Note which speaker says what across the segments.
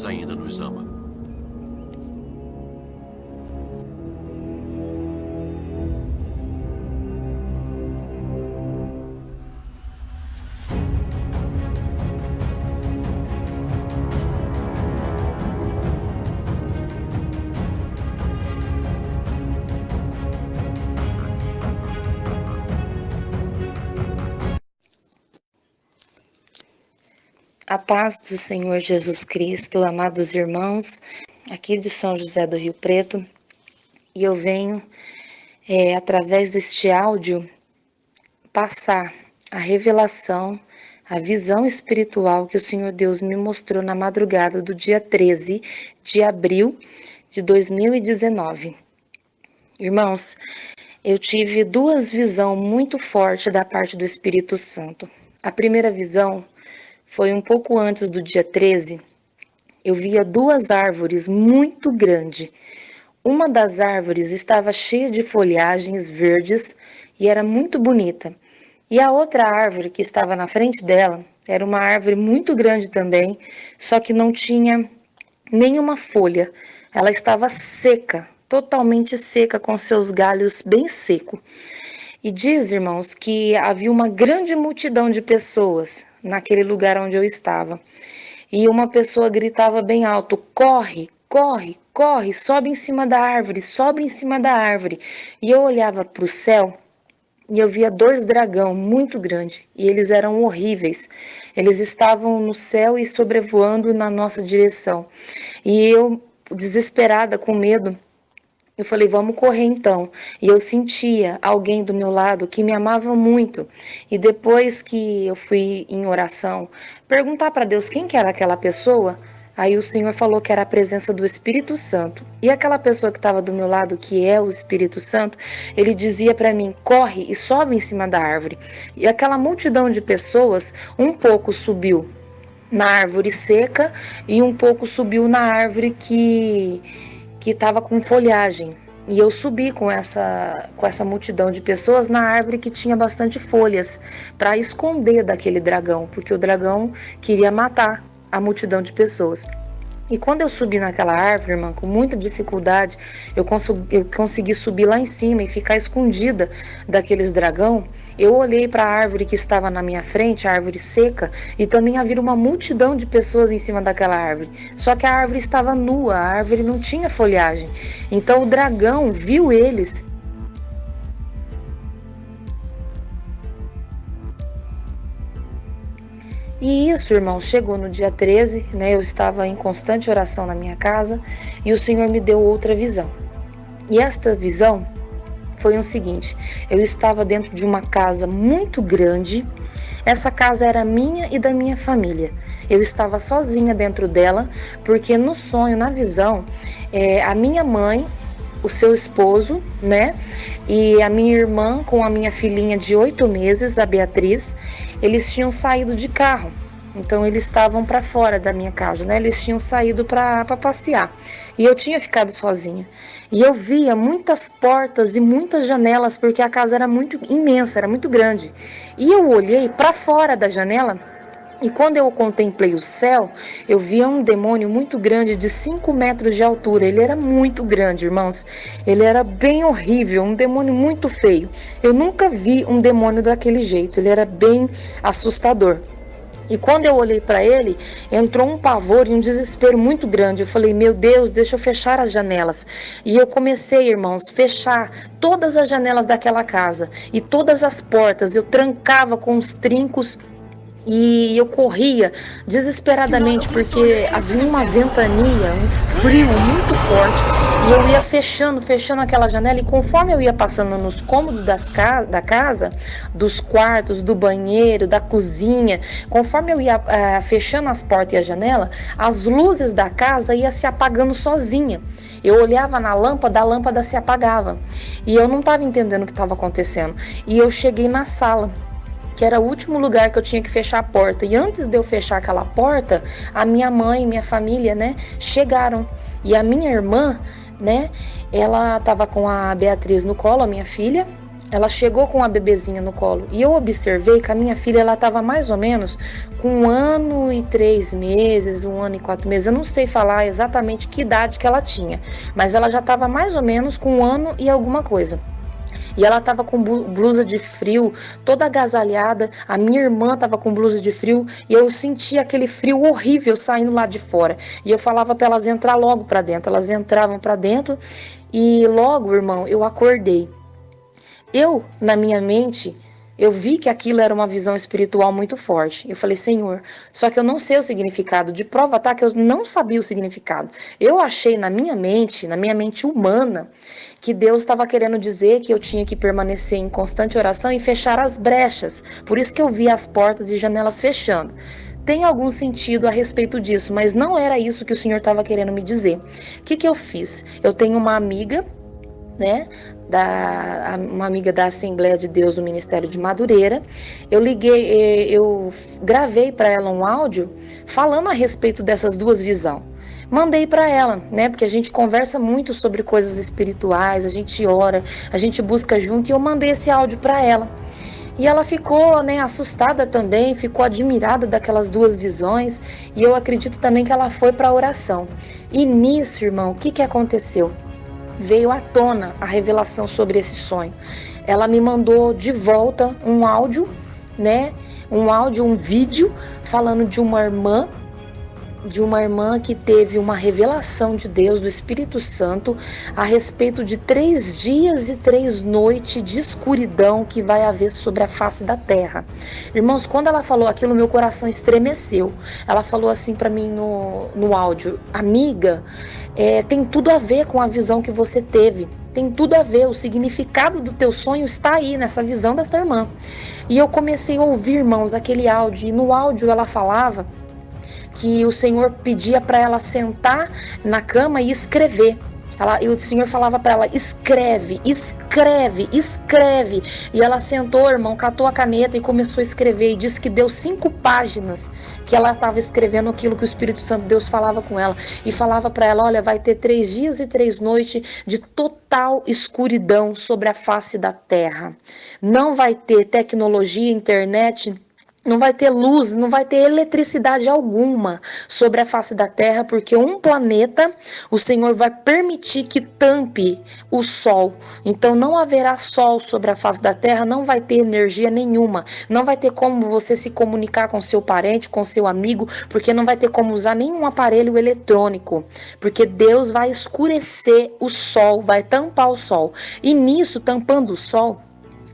Speaker 1: Deus ainda nos ama.
Speaker 2: A paz do Senhor Jesus Cristo, amados irmãos, aqui de São José do Rio Preto, e eu venho, através deste áudio, passar a revelação, a visão espiritual que o Senhor Deus me mostrou na madrugada do dia 13 de abril de 2019. Irmãos, eu tive duas visões muito fortes da parte do Espírito Santo. A primeira visão foi um pouco antes do dia 13, eu via duas árvores muito grandes. Uma das árvores estava cheia de folhagens verdes e era muito bonita. E a outra árvore que estava na frente dela era uma árvore muito grande também, só que não tinha nenhuma folha. Ela estava seca, totalmente seca, com seus galhos bem secos. E diz, irmãos, que havia uma grande multidão de pessoas naquele lugar onde eu estava. E uma pessoa gritava bem alto: corre, corre, corre, sobe em cima da árvore, sobe em cima da árvore. E eu olhava para o céu e eu via dois dragões muito grandes. E eles eram horríveis. Eles estavam no céu e sobrevoando na nossa direção. E eu, desesperada, com medo, eu falei, vamos correr então. E eu sentia alguém do meu lado que me amava muito. E depois que eu fui em oração, perguntar para Deus quem que era aquela pessoa, aí o Senhor falou que era a presença do Espírito Santo. E aquela pessoa que estava do meu lado, que é o Espírito Santo, ele dizia para mim, corre e sobe em cima da árvore. E aquela multidão de pessoas, um pouco subiu na árvore seca e um pouco subiu na árvore que estava com folhagem. E eu subi com essa multidão de pessoas na árvore que tinha bastante folhas, para esconder daquele dragão, porque o dragão queria matar a multidão de pessoas. E quando eu subi naquela árvore, irmã, com muita dificuldade, eu consegui subir lá em cima e ficar escondida daqueles dragão. Eu olhei para a árvore que estava na minha frente, a árvore seca, e também havia uma multidão de pessoas em cima daquela árvore. Só que a árvore estava nua, a árvore não tinha folhagem. Então o dragão viu eles. E isso, irmão, chegou no dia 13, né? Eu estava em constante oração na minha casa e o Senhor me deu outra visão. E esta visão foi o seguinte: eu estava dentro de uma casa muito grande. Essa casa era minha e da minha família. Eu estava sozinha dentro dela, porque no sonho, na visão, a minha mãe, o seu esposo, né? E a minha irmã com a minha filhinha de 8 meses, a Beatriz, eles tinham saído de carro. Então eles estavam para fora da minha casa, né? Eles tinham saído para passear. E eu tinha ficado sozinha. E eu via muitas portas e muitas janelas, porque a casa era muito imensa, era muito grande. E eu olhei para fora da janela. E quando eu contemplei o céu, eu via um demônio muito grande, de 5 metros de altura. Ele era muito grande, irmãos. Ele era bem horrível, um demônio muito feio. Eu nunca vi um demônio daquele jeito, ele era bem assustador. E quando eu olhei para ele, entrou um pavor e um desespero muito grande. Eu falei, meu Deus, deixa eu fechar as janelas. E eu comecei, irmãos, fechar todas as janelas daquela casa e todas as portas. Eu trancava com os trincos. E eu corria desesperadamente porque havia uma ventania, um frio muito forte, e eu ia fechando aquela janela, e conforme eu ia passando nos cômodos da casa, dos quartos, do banheiro, da cozinha, conforme eu ia fechando as portas e a janela, as luzes da casa iam se apagando sozinha. Eu olhava na lâmpada, a lâmpada se apagava, e eu não estava entendendo o que estava acontecendo. E eu cheguei na sala, que era o último lugar que eu tinha que fechar a porta. E antes de eu fechar aquela porta, a minha mãe e minha família, né, chegaram. E a minha irmã, né, ela estava com a Beatriz no colo, a minha filha. ela chegou com a bebezinha no colo e eu observei que a minha filha, ela estava mais ou menos com 1 ano e 3 meses, 1 ano e 4 meses. Eu não sei falar exatamente que idade que ela tinha, mas ela já estava mais ou menos com 1 ano e alguma coisa. E ela estava com blusa de frio, toda agasalhada. A minha irmã estava com blusa de frio e eu sentia aquele frio horrível saindo lá de fora. E eu falava para elas entrar logo para dentro. Elas entravam para dentro e logo, irmão, eu acordei. Eu, na minha mente, eu vi que aquilo era uma visão espiritual muito forte. Eu falei, Senhor, só que eu não sei o significado. De prova tá que eu não sabia o significado. Eu achei na minha mente humana, que Deus estava querendo dizer que eu tinha que permanecer em constante oração e fechar as brechas. Por isso que eu vi as portas e janelas fechando. Tem algum sentido a respeito disso, mas não era isso que o Senhor estava querendo me dizer. O que eu fiz? Eu tenho uma amiga, né, uma amiga da Assembleia de Deus do Ministério de Madureira. Eu gravei para ela um áudio falando a respeito dessas duas visões. Mandei para ela, né, porque a gente conversa muito sobre coisas espirituais, a gente ora, a gente busca junto, e eu mandei esse áudio para ela. E ela ficou, né, assustada também, ficou admirada daquelas duas visões, e eu acredito também que ela foi para a oração. E nisso, irmão, o que aconteceu? Veio à tona a revelação sobre esse sonho. Ela me mandou de volta um áudio, né? Um vídeo falando de uma irmã que teve uma revelação de Deus, do Espírito Santo, a respeito de 3 dias e 3 noites de escuridão que vai haver sobre a face da terra. Irmãos, quando ela falou aquilo, meu coração estremeceu. Ela falou assim para mim no áudio: amiga, tem tudo a ver com a visão que você teve. Tem tudo a ver, o significado do teu sonho está aí, nessa visão desta irmã. E eu comecei a ouvir, irmãos, aquele áudio, e no áudio ela falava que o Senhor pedia para ela sentar na cama e escrever. E o Senhor falava para ela: escreve, escreve, escreve. E ela sentou, irmão, catou a caneta e começou a escrever. E disse que deu 5 páginas que ela estava escrevendo aquilo que o Espírito Santo, Deus, falava com ela. E falava para ela: olha, vai ter 3 dias e 3 noites de total escuridão sobre a face da terra. Não vai ter tecnologia, internet, não vai ter luz, não vai ter eletricidade alguma sobre a face da terra, porque um planeta, o Senhor vai permitir que tampe o sol. Então não haverá sol sobre a face da terra, não vai ter energia nenhuma, não vai ter como você se comunicar com seu parente, com seu amigo, porque não vai ter como usar nenhum aparelho eletrônico, porque Deus vai escurecer o sol, vai tampar o sol. E nisso, tampando o sol,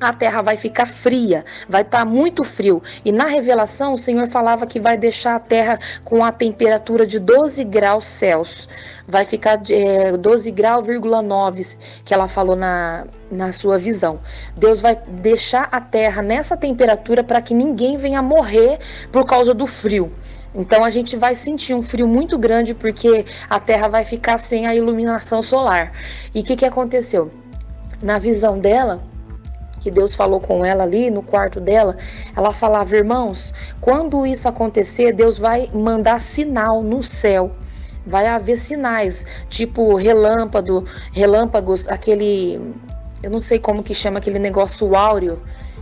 Speaker 2: a terra vai ficar fria, vai estar muito frio. E na revelação o Senhor falava que vai deixar a terra com a temperatura de 12 graus Celsius. Vai ficar 12 graus,9, que ela falou na sua visão. Deus vai deixar a terra nessa temperatura para que ninguém venha morrer por causa do frio. Então a gente vai sentir um frio muito grande porque a terra vai ficar sem a iluminação solar. E o que aconteceu? Na visão dela, que Deus falou com ela ali no quarto dela, ela falava: irmãos, quando isso acontecer, Deus vai mandar sinal no céu. Vai haver sinais, tipo relâmpagos, aquele, eu não sei como que chama aquele negócio áureo,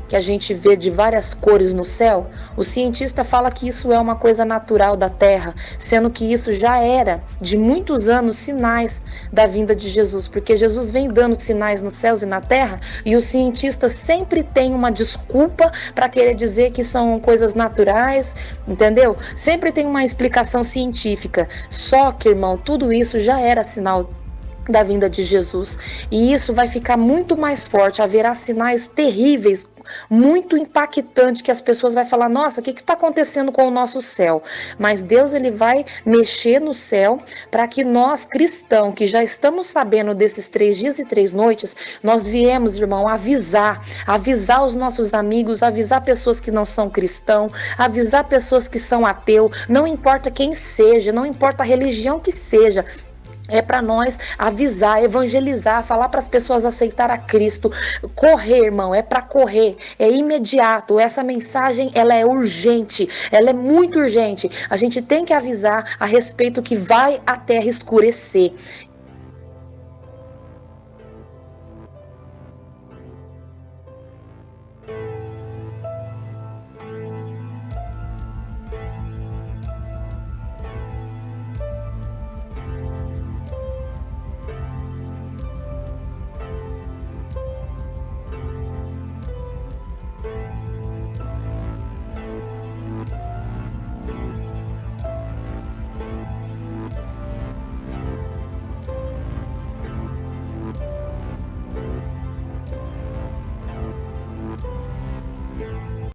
Speaker 2: que a gente vê de várias cores no céu. O cientista fala que isso é uma coisa natural da Terra, sendo que isso já era de muitos anos sinais da vinda de Jesus, porque Jesus vem dando sinais nos céus e na Terra, e os cientistas sempre têm uma desculpa para querer dizer que são coisas naturais, entendeu? Sempre tem uma explicação científica. Só que, irmão, tudo isso já era sinal da vinda de Jesus, e isso vai ficar muito mais forte. Haverá sinais terríveis, muito impactantes, que as pessoas vão falar: nossa, o que está acontecendo com o nosso céu? Mas Deus, ele vai mexer no céu para que nós, cristãos, que já estamos sabendo desses 3 dias e 3 noites, nós viemos, irmão, avisar os nossos amigos, avisar pessoas que não são cristãos, avisar pessoas que são ateus, não importa quem seja, não importa a religião que seja. É para nós avisar, evangelizar, falar para as pessoas aceitar a Cristo. Correr, irmão, é para correr, é imediato. Essa mensagem, ela é urgente, ela é muito urgente. A gente tem que avisar a respeito que vai a terra escurecer.